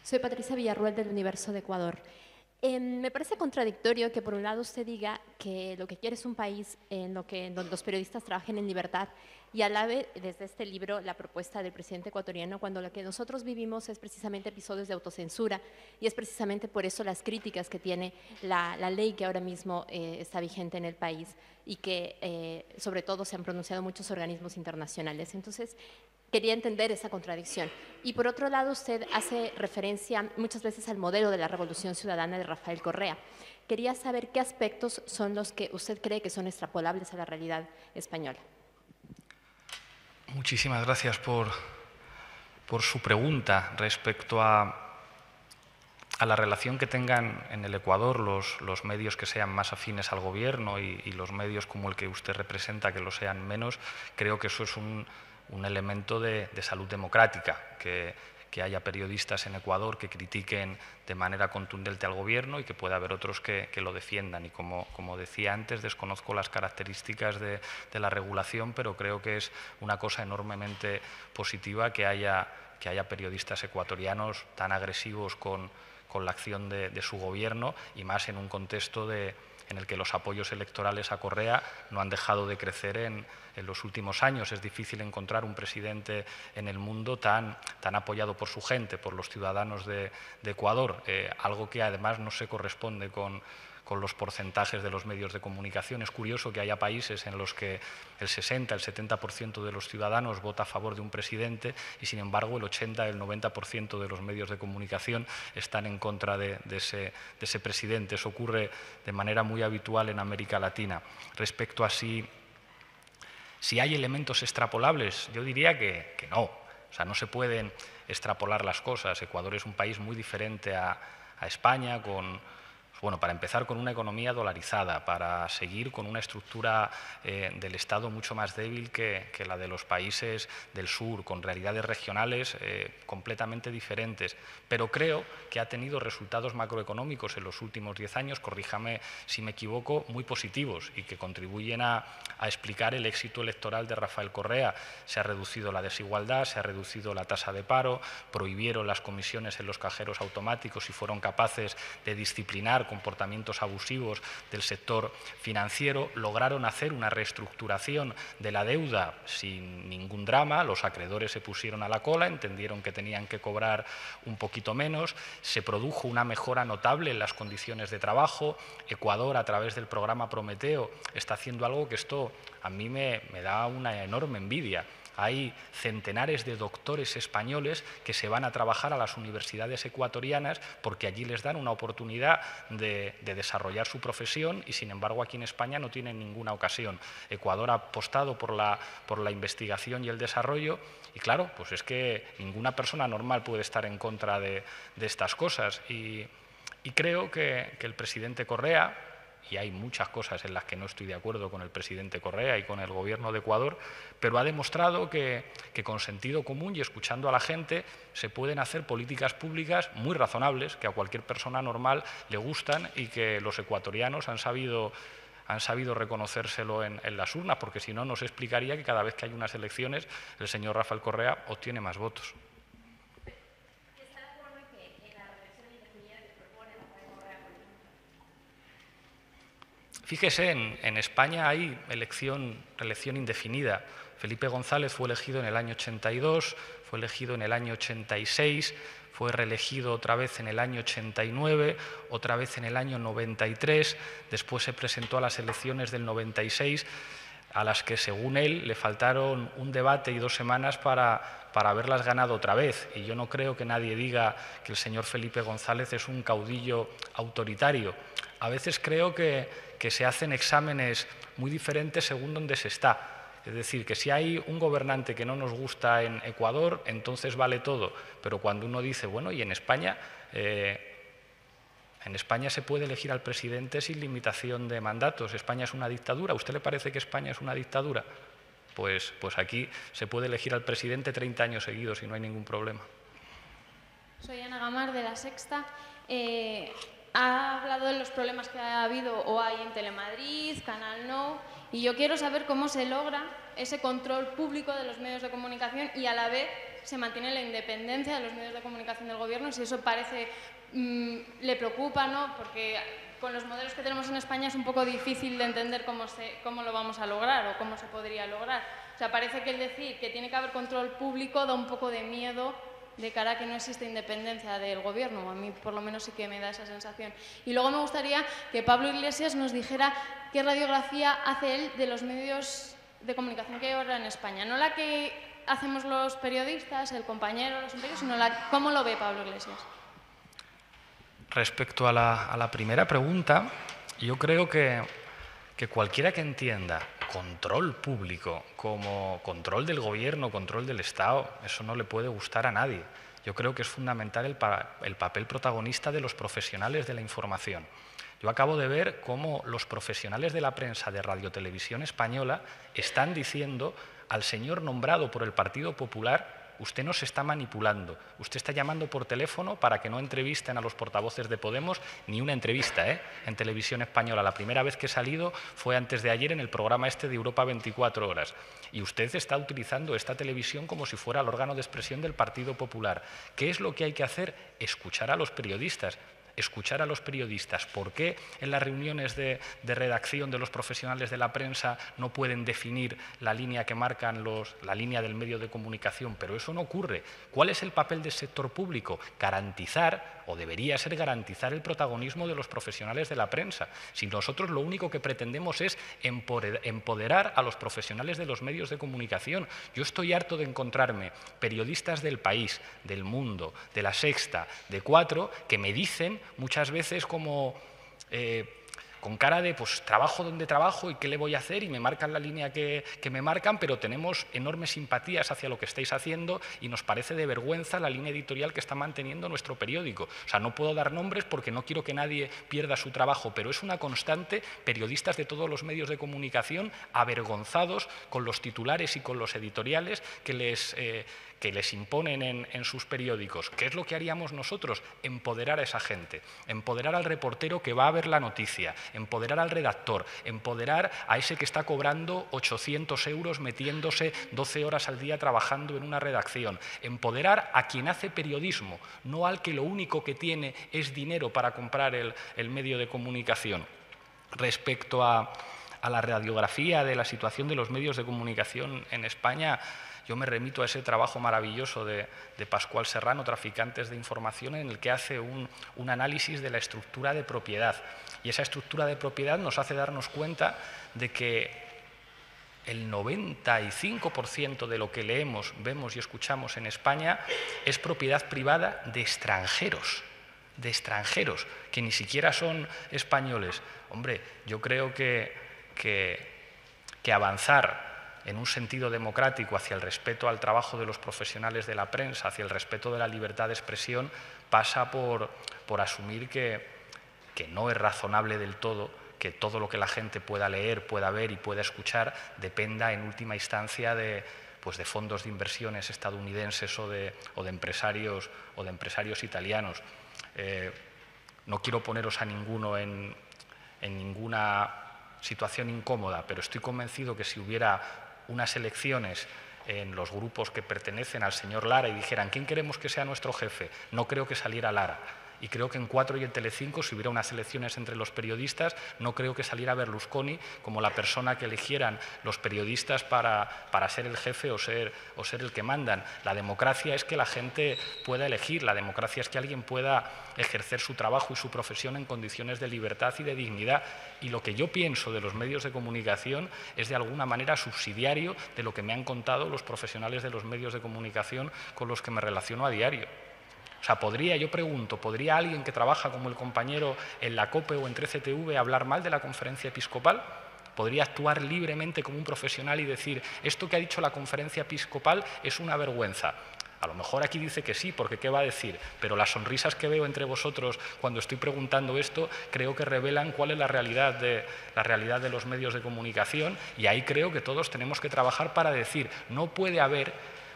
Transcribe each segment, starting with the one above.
Soy Patricia Villarruel del Universo de Ecuador. Me parece contradictorio que por un lado usted diga que lo que quiere es un país donde los periodistas trabajen en libertad y alabe desde este libro la propuesta del presidente ecuatoriano, cuando lo que nosotros vivimos es precisamente episodios de autocensura y es precisamente por eso las críticas que tiene la ley que ahora mismo está vigente en el país y que sobre todo se han pronunciado muchos organismos internacionales. Entonces, quería entender esa contradicción. Y por otro lado, usted hace referencia muchas veces al modelo de la Revolución Ciudadana de Rafael Correa. Quería saber qué aspectos son los que usted cree que son extrapolables a la realidad española. Muchísimas gracias por su pregunta respecto a la relación que tengan en el Ecuador los medios que sean más afines al gobierno y los medios como el que usted representa que lo sean menos. Creo que eso es un elemento de salud democrática, que haya periodistas en Ecuador que critiquen de manera contundente al gobierno y que pueda haber otros que lo defiendan. Y como decía antes, desconozco las características de la regulación, pero creo que es una cosa enormemente positiva que haya periodistas ecuatorianos tan agresivos con la acción de su gobierno, y más en un contexto en el que los apoyos electorales a Correa no han dejado de crecer en los últimos años. Es difícil encontrar un presidente en el mundo tan apoyado por su gente, por los ciudadanos de Ecuador, algo que además no se corresponde con los porcentajes de los medios de comunicación. Es curioso que haya países en los que el 60, el 70% de los ciudadanos vota a favor de un presidente y, sin embargo, el 80, el 90% de los medios de comunicación están en contra de ese presidente. Eso ocurre de manera muy habitual en América Latina. Respecto a si hay elementos extrapolables, yo diría que no. O sea, no se pueden extrapolar las cosas. Ecuador es un país muy diferente a España, para empezar, con una economía dolarizada, para seguir con una estructura del Estado mucho más débil que la de los países del sur, con realidades regionales completamente diferentes. Pero creo que ha tenido resultados macroeconómicos en los últimos 10 años, corríjame si me equivoco, muy positivos y que contribuyen a explicar el éxito electoral de Rafael Correa. Se ha reducido la desigualdad, se ha reducido la tasa de paro, prohibieron las comisiones en los cajeros automáticos y fueron capaces de disciplinar comportamientos abusivos del sector financiero, lograron hacer una reestructuración de la deuda sin ningún drama, los acreedores se pusieron a la cola, entendieron que tenían que cobrar un poquito menos, se produjo una mejora notable en las condiciones de trabajo. Ecuador, a través del programa Prometeo, está haciendo algo que esto a mí me da una enorme envidia. Hay centenares de doctores españoles que se van a trabajar a las universidades ecuatorianas porque allí les dan una oportunidad de desarrollar su profesión y, sin embargo, aquí en España no tienen ninguna ocasión. Ecuador ha apostado por la investigación y el desarrollo y, claro, pues es que ninguna persona normal puede estar en contra de estas cosas. Y creo que el presidente Correa, y hay muchas cosas en las que no estoy de acuerdo con el presidente Correa y con el gobierno de Ecuador, pero ha demostrado que con sentido común y escuchando a la gente se pueden hacer políticas públicas muy razonables, que a cualquier persona normal le gustan y que los ecuatorianos han sabido reconocérselo en las urnas, porque si no, nos explicaría que cada vez que hay unas elecciones el señor Rafael Correa obtiene más votos. Fíjese, en España hay reelección indefinida. Felipe González fue elegido en el año 82, fue elegido en el año 86, fue reelegido otra vez en el año 89, otra vez en el año 93, después se presentó a las elecciones del 96, a las que, según él, le faltaron un debate y 2 semanas para haberlas ganado otra vez. Y yo no creo que nadie diga que el señor Felipe González es un caudillo autoritario. A veces creo que se hacen exámenes muy diferentes según dónde se está. Es decir, que si hay un gobernante que no nos gusta en Ecuador, entonces vale todo. Pero cuando uno dice, bueno, y en España se puede elegir al presidente sin limitación de mandatos. España es una dictadura. ¿A usted le parece que España es una dictadura? Pues aquí se puede elegir al presidente 30 años seguidos y no hay ningún problema. Soy Ana Gamar, de La Sexta. Ha hablado de los problemas que ha habido o hay en Telemadrid, Canal No, y yo quiero saber cómo se logra ese control público de los medios de comunicación y, a la vez, se mantiene la independencia de los medios de comunicación del gobierno, si eso parece, le preocupa, ¿no? Porque con los modelos que tenemos en España es un poco difícil de entender cómo lo vamos a lograr o cómo se podría lograr. O sea, parece que el decir que tiene que haber control público da un poco de miedo de cara a que no existe independencia del gobierno. A mí, por lo menos, sí que me da esa sensación. Y luego me gustaría que Pablo Iglesias nos dijera qué radiografía hace él de los medios de comunicación que hay ahora en España. No la que hacemos los periodistas, el compañero, los imperios, sino cómo lo ve Pablo Iglesias. Respecto a la primera pregunta, yo creo que cualquiera que entienda control público como control del gobierno, control del Estado, eso no le puede gustar a nadie. Yo creo que es fundamental el papel protagonista de los profesionales de la información. Yo acabo de ver cómo los profesionales de la prensa de Radiotelevisión Española están diciendo al señor nombrado por el Partido Popular: usted nos está manipulando, usted está llamando por teléfono para que no entrevisten a los portavoces de Podemos, ni una entrevista en Televisión Española. La primera vez que he salido fue antes de ayer en el programa este de Europa 24 horas. Y usted está utilizando esta televisión como si fuera el órgano de expresión del Partido Popular. ¿Qué es lo que hay que hacer? Escuchar a los periodistas. Escuchar a los periodistas. ¿Por qué en las reuniones de redacción de los profesionales de la prensa no pueden definir la línea que marcan la línea del medio de comunicación? Pero eso no ocurre. ¿Cuál es el papel del sector público? Garantizar, o debería ser garantizar, el protagonismo de los profesionales de la prensa. Si nosotros lo único que pretendemos es empoderar a los profesionales de los medios de comunicación. Yo estoy harto de encontrarme periodistas del País, del Mundo, de La Sexta, de Cuatro, que me dicen muchas veces como con cara de pues trabajo donde trabajo y qué le voy a hacer, y me marcan la línea que me marcan, pero tenemos enormes simpatías hacia lo que estáis haciendo y nos parece de vergüenza la línea editorial que está manteniendo nuestro periódico. O sea, no puedo dar nombres porque no quiero que nadie pierda su trabajo, pero es una constante, periodistas de todos los medios de comunicación avergonzados con los titulares y con los editoriales que les imponen en sus periódicos. ¿Qué es lo que haríamos nosotros? Empoderar a esa gente, empoderar al reportero que va a ver la noticia, empoderar al redactor, empoderar a ese que está cobrando 800 euros metiéndose 12 horas al día trabajando en una redacción, empoderar a quien hace periodismo, no al que lo único que tiene es dinero para comprar el medio de comunicación. Respecto a la radiografía de la situación de los medios de comunicación en España, yo me remito a ese trabajo maravilloso de Pascual Serrano, Traficantes de Información, en el que hace un análisis de la estructura de propiedad. Y esa estructura de propiedad nos hace darnos cuenta de que el 95% de lo que leemos, vemos y escuchamos en España es propiedad privada de extranjeros, que ni siquiera son españoles. Hombre, yo creo que avanzar en un sentido democrático hacia el respeto al trabajo de los profesionales de la prensa, hacia el respeto de la libertad de expresión, pasa por asumir que no es razonable del todo que todo lo que la gente pueda leer, pueda ver y pueda escuchar dependa en última instancia de fondos de inversiones estadounidenses o de empresarios italianos. No quiero poneros a ninguno en ninguna situación incómoda, pero estoy convencido que si hubiera unas elecciones en los grupos que pertenecen al señor Lara y dijeran ¿quién queremos que sea nuestro jefe?, no creo que saliera Lara. Y creo que en Cuatro y en Telecinco, si hubiera unas elecciones entre los periodistas, no creo que saliera Berlusconi como la persona que eligieran los periodistas para ser el jefe o ser el que mandan. La democracia es que la gente pueda elegir, la democracia es que alguien pueda ejercer su trabajo y su profesión en condiciones de libertad y de dignidad. Y lo que yo pienso de los medios de comunicación es de alguna manera subsidiario de lo que me han contado los profesionales de los medios de comunicación con los que me relaciono a diario. O sea, ¿podría alguien que trabaja como el compañero en la COPE o en 13TV hablar mal de la conferencia episcopal? ¿Podría actuar libremente como un profesional y decir esto que ha dicho la conferencia episcopal es una vergüenza? A lo mejor aquí dice que sí, porque ¿qué va a decir? Pero las sonrisas que veo entre vosotros cuando estoy preguntando esto creo que revelan cuál es la realidad de los medios de comunicación, y ahí creo que todos tenemos que trabajar para decir no puede haber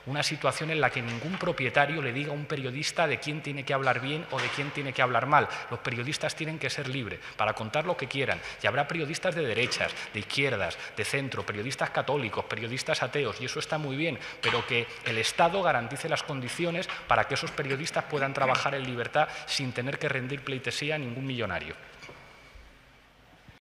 una situación en la que ningún propietario le diga a un periodista de quién tiene que hablar bien o de quién tiene que hablar mal. Los periodistas tienen que ser libres para contar lo que quieran, y habrá periodistas de derechas, de izquierdas, de centro, periodistas católicos, periodistas ateos, y eso está muy bien, pero que el Estado garantice las condiciones para que esos periodistas puedan trabajar en libertad sin tener que rendir pleitesía a ningún millonario.